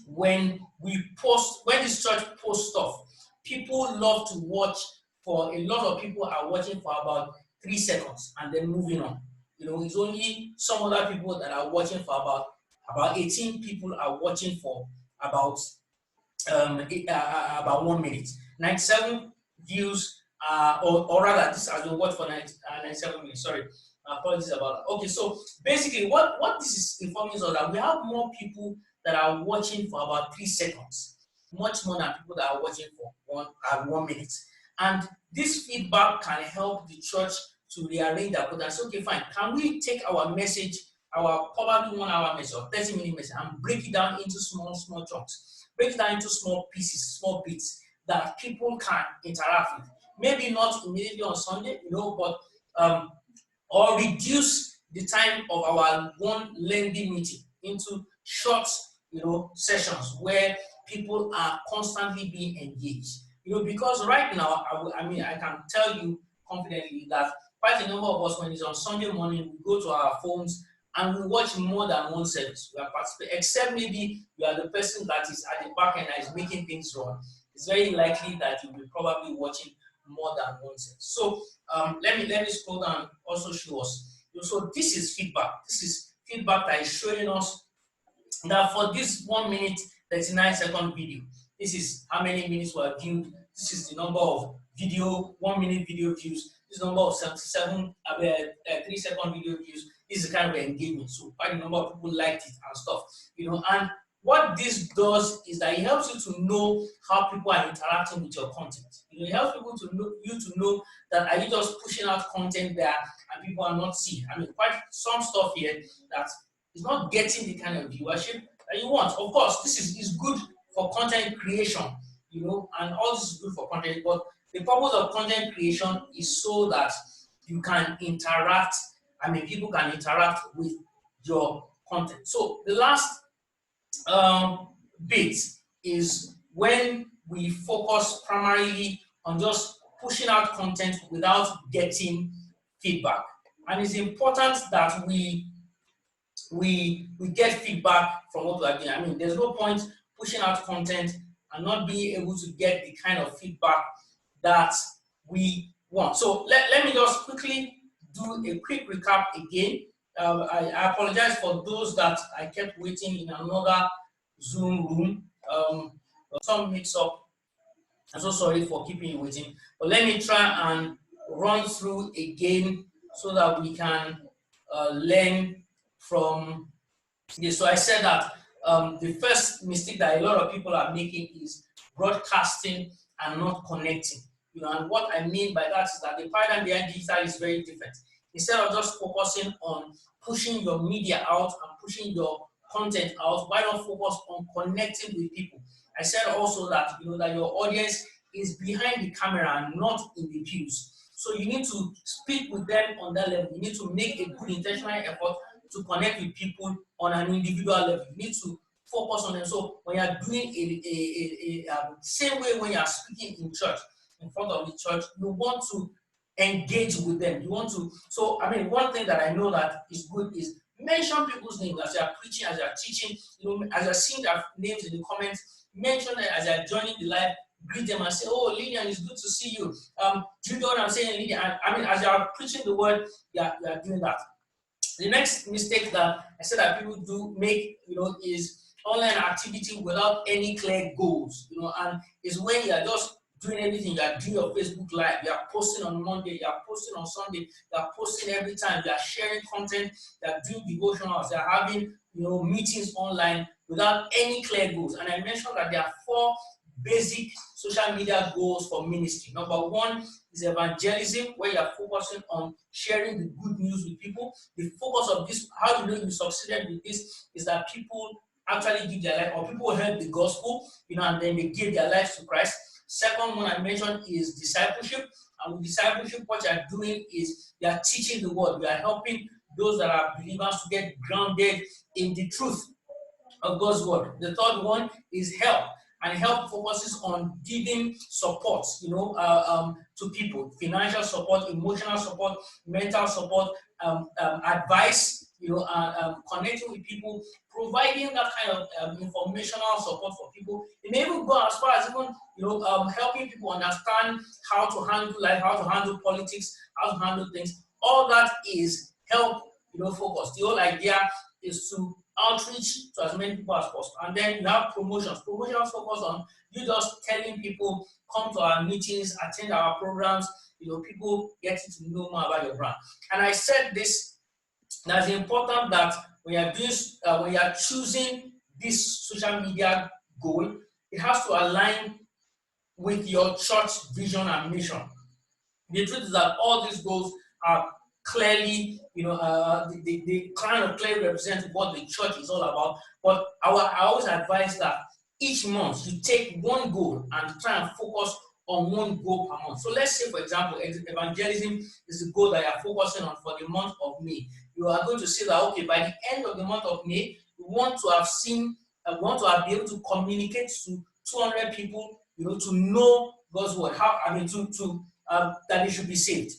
when this church posts stuff, people love to watch. For a lot of people are watching for about 3 seconds and then moving on. It's only some other people that are watching for about 18 people are watching for about 1 minute. 97 views, or rather, this has been watched for 97 minutes. Sorry, apologies about that. Okay, so basically, what this is informing us that we have more people that are watching for about 3 seconds, much more than people that are watching for 1 minute. And this feedback can help the church to rearrange their content. Okay, fine. Can we take our message, our probably 1 hour message or 30-minute message, and break it down into small chunks? Break it down into small pieces, small bits that people can interact with. Maybe not immediately on Sunday, but or reduce the time of our one lengthy meeting into short, sessions where people are constantly being engaged. Because right now, I can tell you confidently that quite a number of us, when it's on Sunday morning, we go to our phones and we watch more than one service. We are participating, except maybe you are the person that is at the back end that is making things run. It's very likely that you'll be probably watching more than one service. So let me scroll down and also show us. So this is feedback. This is feedback that is showing us that for this 1 minute 39-second video, this is how many minutes were viewed. This is the number of 1 minute video views. This number of 77 3-second video views. This is the kind of engagement. So quite a number of people liked it and stuff. And what this does is that it helps you to know how people are interacting with your content. It helps people to know that are you just pushing out content there and people are not seeing. Quite some stuff here that is not getting the kind of viewership that you want. Of course, this is good for content creation, and all this is good for content, but the purpose of content creation is so that you can interact, people can interact with your content. So the last bit is when we focus primarily on just pushing out content without getting feedback. And it's important that we get feedback from what we are doing. I mean, there's no point pushing out content and not being able to get the kind of feedback that we want. So let me just quickly do a quick recap again. I apologize for those that I kept waiting in another Zoom room. Some mix up. I'm so sorry for keeping you waiting. But let me try and run through again so that we can learn from this. So I said that the first mistake that a lot of people are making is broadcasting and not connecting. And what I mean by that is that the paradigm behind digital is very different. Instead of just focusing on pushing your media out and pushing your content out, why not focus on connecting with people? I said also that that your audience is behind the camera and not in the pews. So you need to speak with them on that level. You need to make a good intentional effort to connect with people on an individual level. You need to focus on them. So when you're doing same way when you're speaking in church, in front of the church, you want to engage with them. You want to. So I mean, one thing that I know that is good is mention people's names as you're preaching, as you're teaching. As you're seeing their names in the comments, mention them as you're joining the live. Greet them and say, "Oh, Lydian, it's good to see you." Do you know what I'm saying, Lydian? I mean, as you're preaching the word, you are doing that. The next mistake that I said that people do make, is online activity without any clear goals, and is when you are just doing everything. You are doing your Facebook Live, you are posting on Monday, you are posting on Sunday, you are posting every time, you are sharing content, you are doing devotionals, you are having, meetings online without any clear goals. And I mentioned that there are 4 basic social media goals for ministry. Number 1 is evangelism, where you are focusing on sharing the good news with people. The focus of this, how you know you succeeded with this, is that people actually give their life, or people heard the gospel, and then they give their lives to Christ. Second one I mentioned is discipleship. And with discipleship, what you are doing is you are teaching the word. You are helping those that are believers to get grounded in the truth of God's word. The third one is help. And help focuses on giving support, to people, financial support, emotional support, mental support, advice, connecting with people, providing that kind of informational support for people. It may even go as far as even, helping people understand how to handle life, how to handle politics, how to handle things. All that is help, focus. The whole idea is to outreach to as many people as possible. And then you have promotions. Promotions focus on you just telling people, come to our meetings, attend our programs, people getting to know more about your brand. And I said this, that's important that when you are choosing this social media goal, it has to align with your church vision and mission. The truth is that all these goals are clearly, they kind of clearly represent what the church is all about. But I always advise that each month you take one goal and try and focus on one goal per month. So let's say, for example, evangelism is the goal that you are focusing on for the month of May. You are going to say that, okay, by the end of the month of May, we want to have be able to communicate to 200 people, to know God's word. That they should be saved.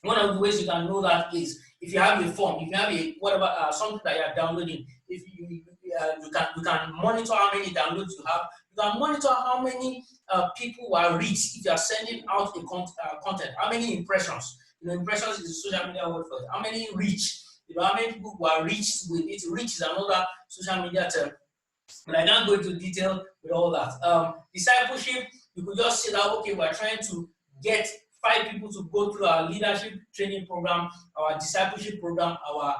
One of the ways you can know that is if you have a form, if you have a whatever something that you are downloading. If you can monitor how many downloads you have. You can monitor how many people are reached if you are sending out a content. How many impressions? Impressions is a social media word for it. How many reach? How many people who are reached with it? Reach is another social media term. But I can't go into detail with all that. Discipleship, you could just say that, okay, we're trying to get 5 people to go through our leadership training program, our discipleship program, our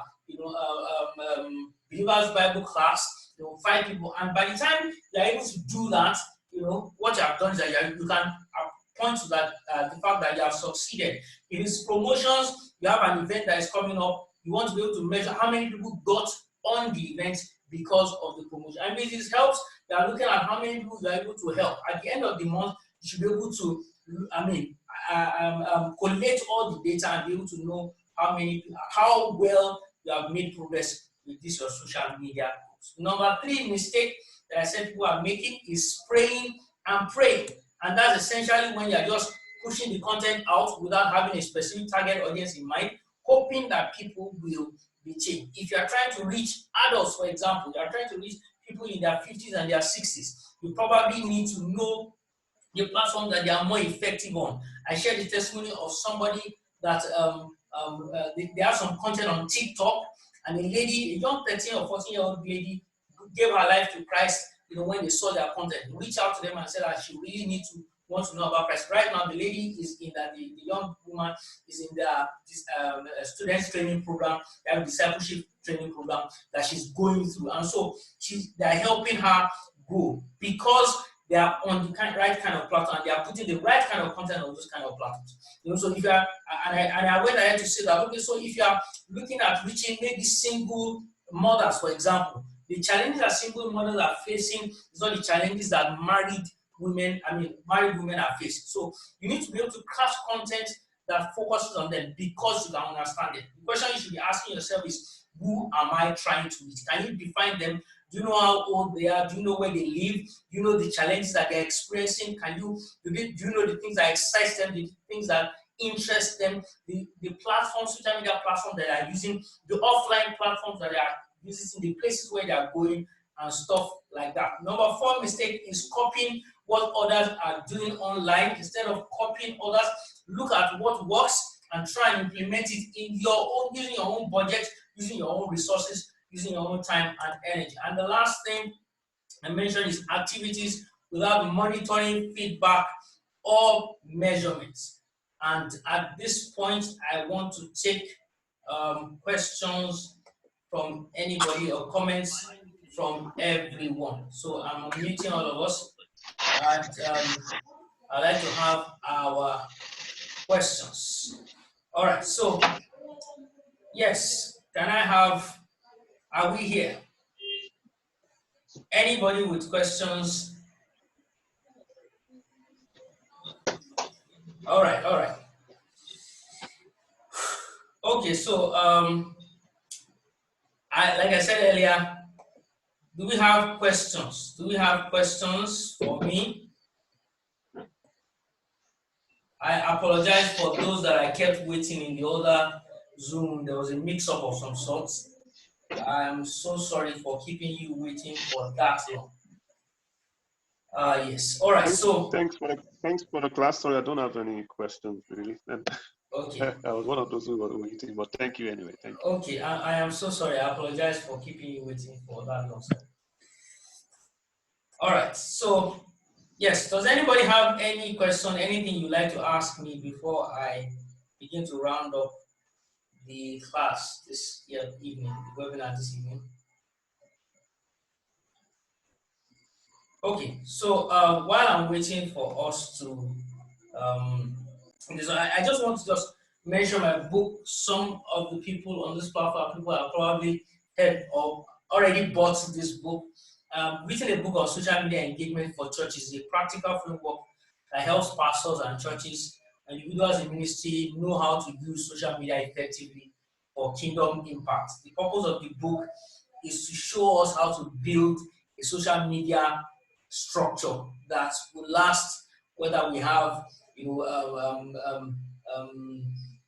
believers Bible class. 5 people, and by the time you're able to do that, what you have done is that you can point to that the fact that you have succeeded. If it's promotions, you have an event that is coming up. You want to be able to measure how many people got on the event because of the promotion. And if this helps, you are looking at how many people you are able to help. At the end of the month, you should be able to, collate all the data and be able to know how well you have made progress with this your social media. Number 3 mistake that I said people are making is spraying and praying. And that's essentially when you're just pushing the content out without having a specific target audience in mind, hoping that people will be changed. If you are trying to reach adults, for example, you are trying to reach people in their 50s and their 60s, you probably need to know the platform that they are more effective on. I shared the testimony of somebody that they have some content on TikTok, and a lady, a young 13 or 14-year-old lady, gave her life to Christ. When they saw their content, reached out to them and said that she really needs to want to know about Christ. Right now, the lady is in that the young woman is in this students training program, they have discipleship training program that she's going through, and so they're helping her grow because they are on the right kind of platform, and they are putting the right kind of content on those kind of platforms. So if you are, and I went ahead to say that, okay, so if you are looking at reaching maybe single mothers, for example, the challenges that single mothers are facing is not the challenges that married women are facing. So you need to be able to craft content that focuses on them because you can understand it. The question you should be asking yourself is, who am I trying to reach? Can you define them? Do you know how old they are? Do you know where they live? Do you know the challenges that they're experiencing? Do you know the things that excite them, the things that interest them, the platforms, social media platforms that they are using, the offline platforms that they are visiting, the places where they are going, and stuff like that. Number 4 mistake is copying what others are doing online. Instead of copying others, look at what works and try and implement it in your own, using your own budget, using your own resources, using your own time and energy. And the last thing I mentioned is activities without monitoring, feedback, or measurements. And at this point, I want to take questions from anybody or comments from everyone. So I'm unmuting all of us, and I'd like to have our questions. All right, so yes, are we here? Anybody with questions? All right. Okay, so like I said earlier, do we have questions? Do we have questions for me? I apologize for those that I kept waiting in the other Zoom. There was a mix-up of some sorts. I'm so sorry for keeping you waiting for that long. Yes. All right. Thanks for the class. Sorry, I don't have any questions really. Okay. I was one of those who were waiting, but thank you anyway. Thank you. Okay. I am so sorry. I apologize for keeping you waiting for that long. All right. So, yes. Does anybody have any question? Anything you'd like to ask me before I begin to round up the class this evening, the webinar this evening? Okay, so while I'm waiting for us to, I just want to just mention my book. Some of the people on this platform, people have probably heard of, already bought this book. Written a book on social media engagement for churches, a practical framework that helps pastors and churches and individuals in ministry know how to use social media effectively for kingdom impact. The purpose of the book is to show us how to build a social media structure that will last, whether we have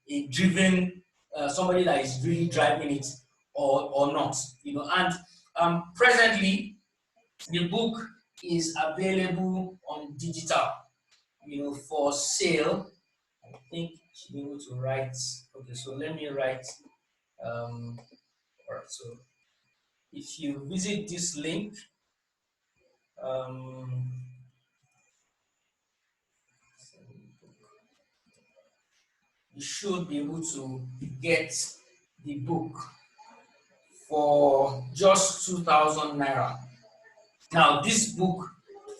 a driven somebody that is really driving it or not, and presently the book is available on digital, for sale. I think she'll be able to write. Okay, so let me write. All right, so if you visit this link, you should be able to get the book for just 2,000 naira. Now, this book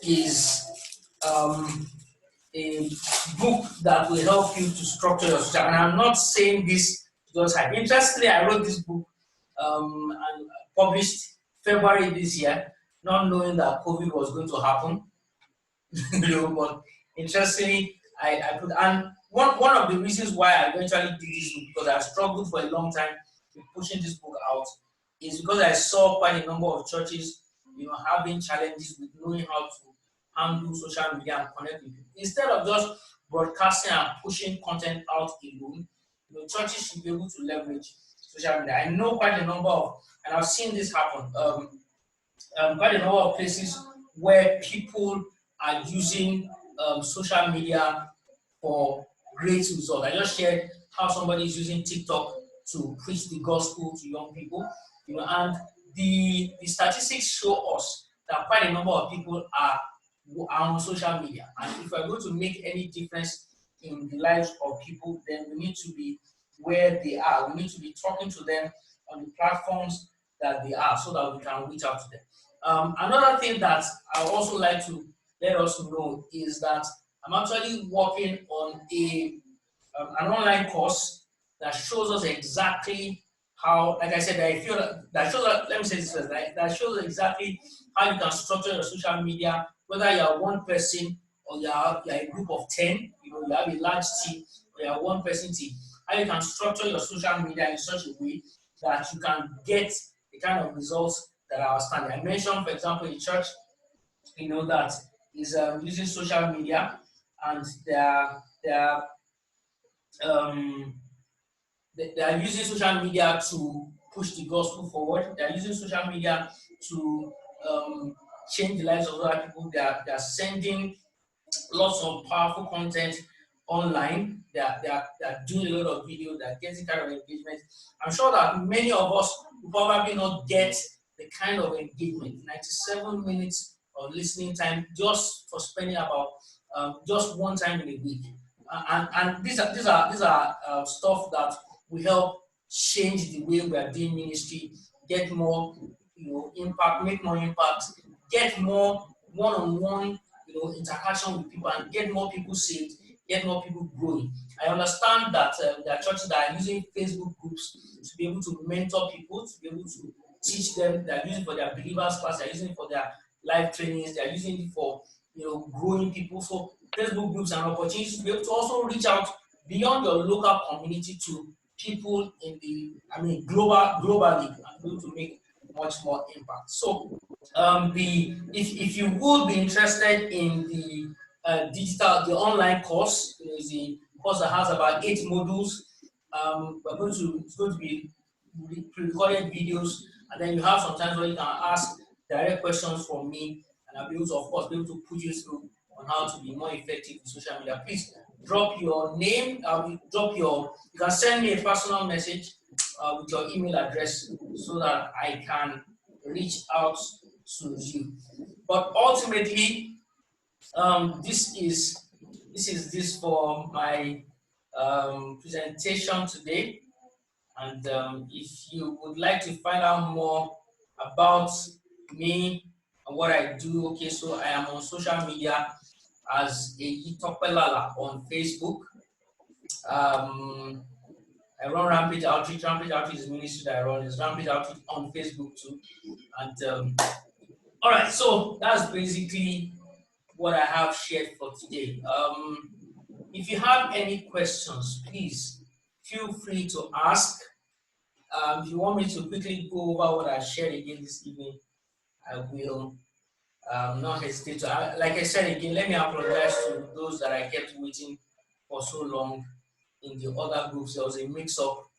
is a book that will help you to structure your social. And I'm not saying this just hype. Interestingly, I wrote this book and published February this year, not knowing that COVID was going to happen. But interestingly, I put, and one of the reasons why I eventually did this book, because I struggled for a long time with pushing this book out, is because I saw quite a number of churches, having challenges with knowing how to handle social media and connect with people. Instead of just broadcasting and pushing content out alone, churches should be able to leverage social media. I know quite a number of, and I've seen this happen, quite a number of places where people are using social media for great results. I just shared how somebody is using TikTok to preach the gospel to young people, and the statistics show us that quite a number of people are on social media. And if we're going to make any difference in the lives of people, then we need to be where they are. We need to be talking to them on the platforms that they are so that we can reach out to them. Another thing that I also like to let us know is that I'm actually working on an online course that shows us exactly how, like I said, I feel that shows. Let me say this first. That shows exactly how you can structure your social media, whether you are one person or you are a group of 10. You have a large team or you are one person team. How you can structure your social media in such a way that you can get the kind of results that are outstanding. I mentioned, for example, a church, that is using social media, and um, they are using social media to push the gospel forward. They are using social media to change the lives of other people. They are sending lots of powerful content online. They are doing a lot of video. They are getting kind of engagement. I'm sure that many of us will probably not get the kind of engagement, 97 minutes of listening time just for spending about just one time in a week. And these are stuff that will help change the way we are doing ministry, get more impact, make more impact, get more one-on-one interaction with people, and get more people saved, get more people growing. I understand that there are churches that are using Facebook groups to be able to mentor people, to be able to teach them. They are using it for their believers class, they are using it for their live trainings, they are using it for growing people. So Facebook groups are opportunities to be able to also reach out beyond your local community to people in globally, and be able to make much more impact. So if you would be interested in the the online course, is a course that has about 8 modules. It's going to be pre-recorded videos, and then you have some times where you can ask direct questions from me, and I'll be able to, of course, be able to put you through on how to be more effective in social media. Please drop your name. You can send me a personal message with your email address so that I can reach out to you. But ultimately, this is for my presentation today. And if you would like to find out more about me and what I do, okay, so I am on social media as a Itopelala on Facebook. I run Rampage Outreach. Rampage Outreach is ministry that I run. It's Rampage Outreach on Facebook too. And all right, so that's basically what I have shared for today. If you have any questions, please feel free to ask. If you want me to quickly go over what I shared again this evening, I will not hesitate to. Like I said again, let me apologize to those that I kept waiting for so long in the other groups. There was a mix-up,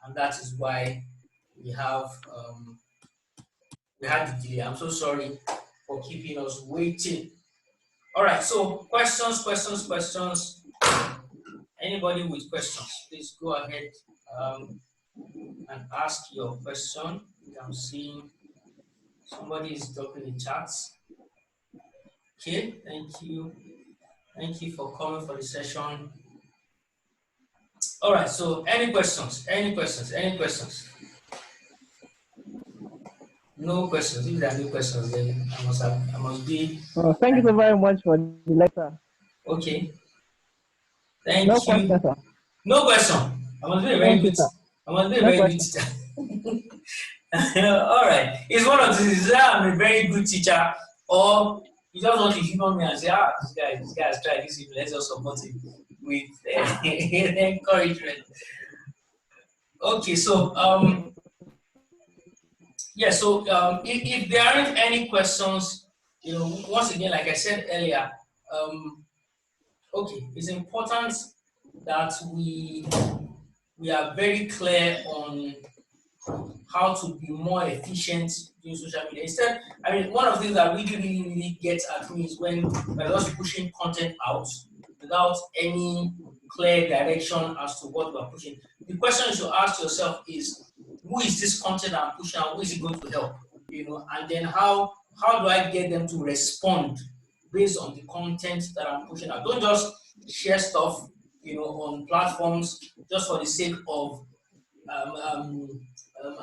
and that is why we had the delay. I'm so sorry for keeping us waiting. All right, so questions. Anybody with questions, please go ahead and ask your question. I'm seeing somebody is dropping the chats. Okay, thank you. Thank you for coming for the session. All right, so any questions? No questions. If there are no questions, then I must be. Thank you so very much for the lecture. Okay. Thank No you. question, sir. No question. I must be a very Thank you, good. sir. I must be a No very good question. teacher. All right. It's one of these. I'm a very good teacher, or you just want to humor me and say, this guy has tried this. Let's just support him with encouragement. Okay, so yeah, so if there aren't any questions, once again, like I said earlier, Okay, it's important that we are very clear on how to be more efficient using social media. Instead, I mean, one of the things that really gets at me is when we're just pushing content out without any clear direction as to what we're pushing. The question you should ask yourself is, who is this content I'm pushing and who is it going to help? And then how do I get them to respond based on the content that I'm pushing out? Don't just share stuff, on platforms just for the sake of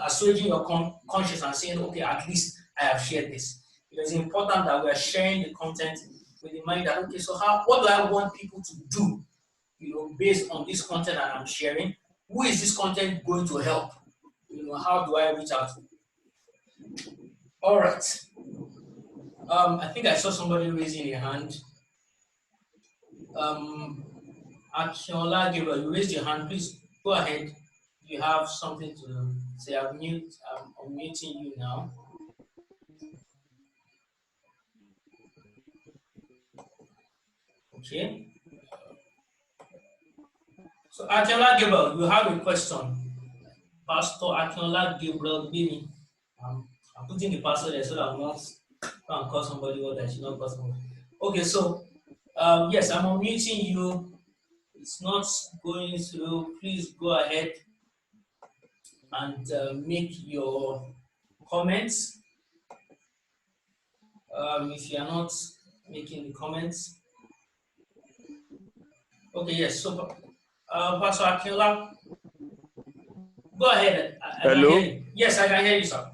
assuaging your conscience and saying, okay, at least I have shared this. It is important that we are sharing the content with the mind that, okay, so what do I want people to do, based on this content that I'm sharing? Who is this content going to help? How do I reach out? All right. I think I saw somebody raising a hand. Akinola Gabriel, you raised your hand. Please go ahead. You have something to say. I'm unmuting you now. Okay. So Akinola Gabriel, you have a question. Pastor Akinola Gabriel, baby. I'm putting the password there so that I'm not going to call somebody what I should not call somebody. Okay, so yes, I'm unmuting you. It's not going through. Please go ahead and make your comments. If you are not making the comments. Okay, yes. So, Pastor Akinola, go ahead. I can Hello? hear you. Yes, I can hear you, sir.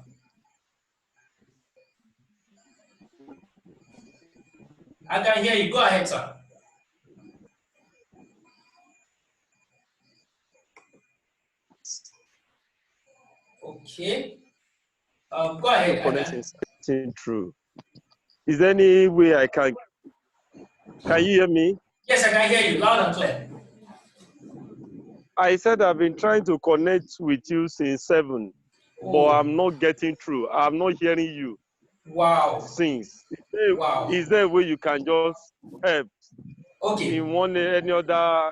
I can hear you. Go ahead, sir. Okay. Go ahead. Connecting through. Is there any way I can you hear me? Yes, I can hear you loud and clear. I said I've been trying to connect with you since 7, but I'm not getting through. I'm not hearing you. Wow. Since. Wow. Is there a way you can just help? Okay. In any other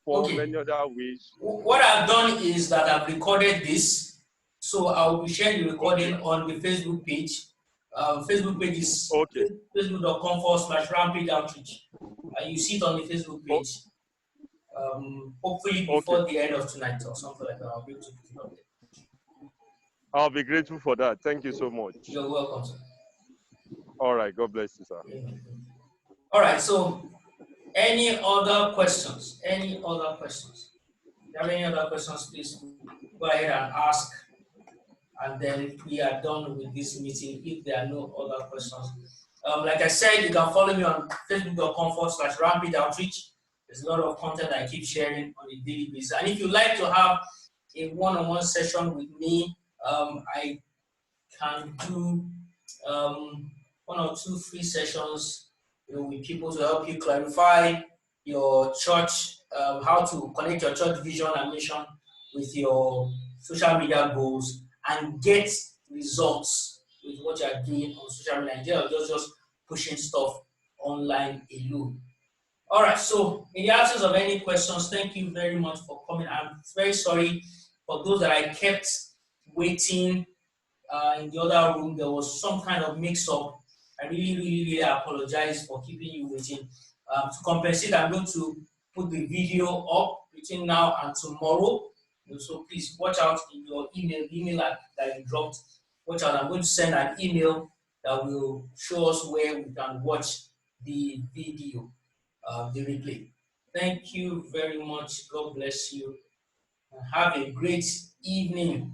form, Okay. any other way? What I've done is that I've recorded this, so I will be sharing the recording on the Facebook page. Facebook page is facebook.com/rampage outreach. You see it on the Facebook page. Hopefully before the end of tonight or something like that, I'll be able to put it up there. I'll be grateful for that. Thank you so much. You're welcome, sir. All right. God bless you, sir. All right. So, any other questions? Any other questions? If you have any other questions, please go ahead and ask. And then we are done with this meeting if there are no other questions. Like I said, you can follow me on facebook.com/rampage outreach. There's a lot of content I keep sharing on a daily basis. And if you'd like to have a one-on-one session with me, I can do 1 or 2 free sessions with people to help you clarify your church, how to connect your church vision and mission with your social media goals and get results with what you are doing on social media instead of just pushing stuff online alone. All right, so in the absence of any questions, thank you very much for coming. I'm very sorry for those that I kept waiting in the other room. There was some kind of mix-up. I really apologize for keeping you waiting. To compensate, I'm going to put the video up between now and tomorrow. So please watch out in your email, the email that you dropped. Watch out. I'm going to send an email that will show us where we can watch the video, the replay. Thank you very much. God bless you. And have a great evening.